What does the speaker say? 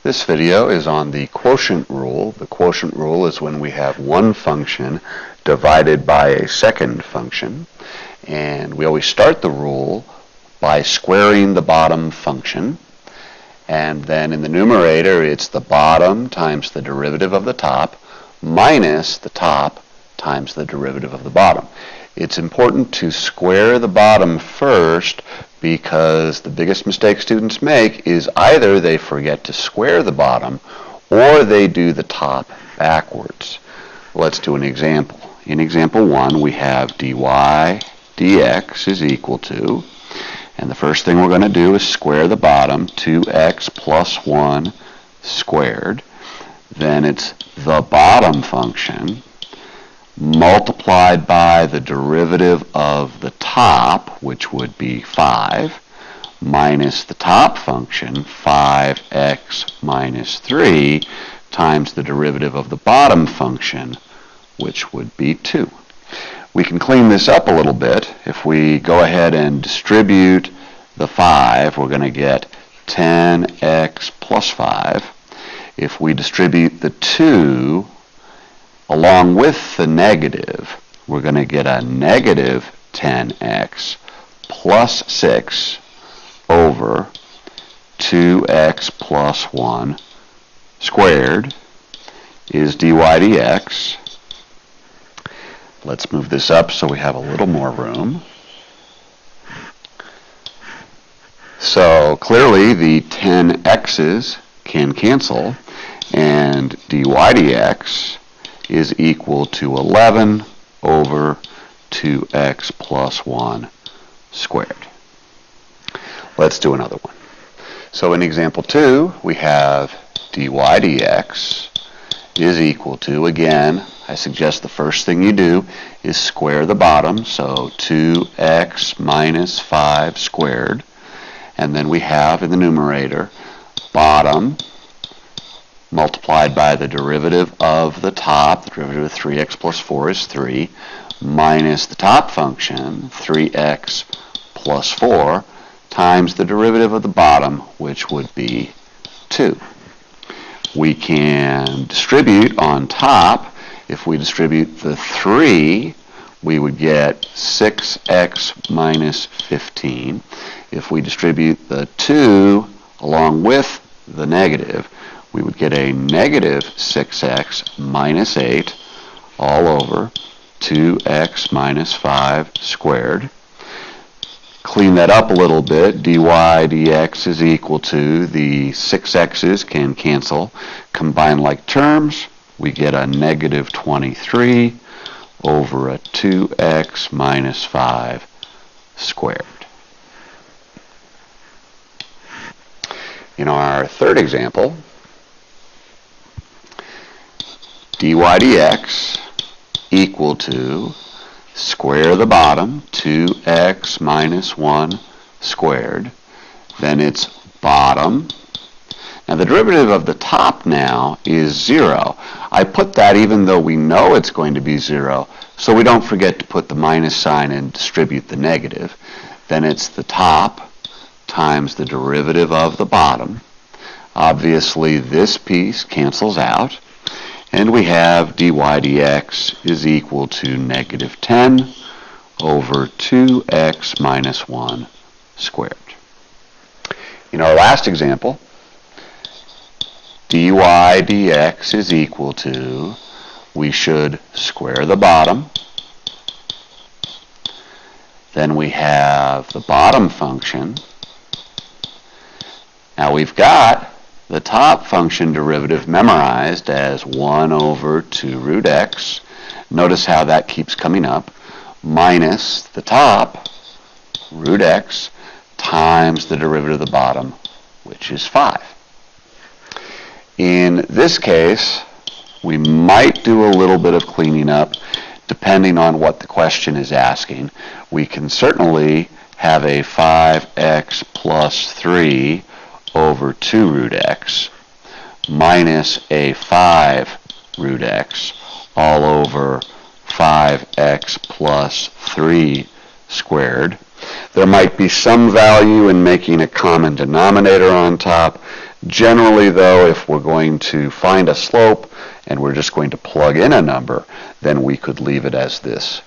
This video is on the quotient rule. The quotient rule is when we have one function divided by a second function, and we always start the rule by squaring the bottom function, and then in the numerator it's the bottom times the derivative of the top minus the top times the derivative of the bottom. It's important to square the bottom first because the biggest mistake students make is either they forget to square the bottom or they do the top backwards. Let's do an example. In example 1 we have dy dx is equal to, and the first thing we're going to do is square the bottom, 2x plus 1 squared. Then it's the bottom function multiplied by the derivative of the top, which would be 5, minus the top function, 5x minus 3, times the derivative of the bottom function, which would be 2. We can clean this up a little bit. If we go ahead and distribute the 5, we're going to get 10x plus 5. If we distribute the 2 along with the negative, we're going to get a negative 10x plus 6 over 2x plus 1 squared is dy dx. Let's move this up so we have a little more room. So clearly the 10x's can cancel, and dy dx is equal to 11 over 2x plus 1 squared. Let's do another one. So in example 2, we have dy dx is equal to, again, I suggest the first thing you do is square the bottom, so 2x minus 5 squared, and then we have in the numerator bottom multiplied by the derivative of the top, the derivative of 3x plus 4 is 3, minus the top function, 3x plus 4, times the derivative of the bottom, which would be 2. We can distribute on top. If we distribute the 3, we would get 6x minus 15. If we distribute the 2 along with the negative, we would get a negative 6x minus 8 all over 2x minus 5 squared. Clean that up a little bit. Dy dx is equal to, the 6x's can cancel. Combine like terms, we get a negative 23 over a 2x minus 5 squared. In our third example, dy dx equal to square the bottom, 2x minus 1 squared. Then it's bottom. Now the derivative of the top now is 0. I put that even though we know it's going to be 0, so we don't forget to put the minus sign and distribute the negative. Then it's the top times the derivative of the bottom. Obviously this piece cancels out, and we have dy dx is equal to negative 10 over 2x minus 1 squared. In our last example, dy dx is equal to, we should square the bottom. Then we have the bottom function. Now we've got the top function derivative memorized as 1 over 2 root x. Notice how that keeps coming up. Minus the top, root x, times the derivative of the bottom, which is 5. In this case, we might do a little bit of cleaning up depending on what the question is asking. We can certainly have a 5x plus 3 over 2 root x minus a 5 root x all over 5x plus 3 squared. There might be some value in making a common denominator on top, Generally, though, if we're going to find a slope and we're just going to plug in a number, then we could leave it as this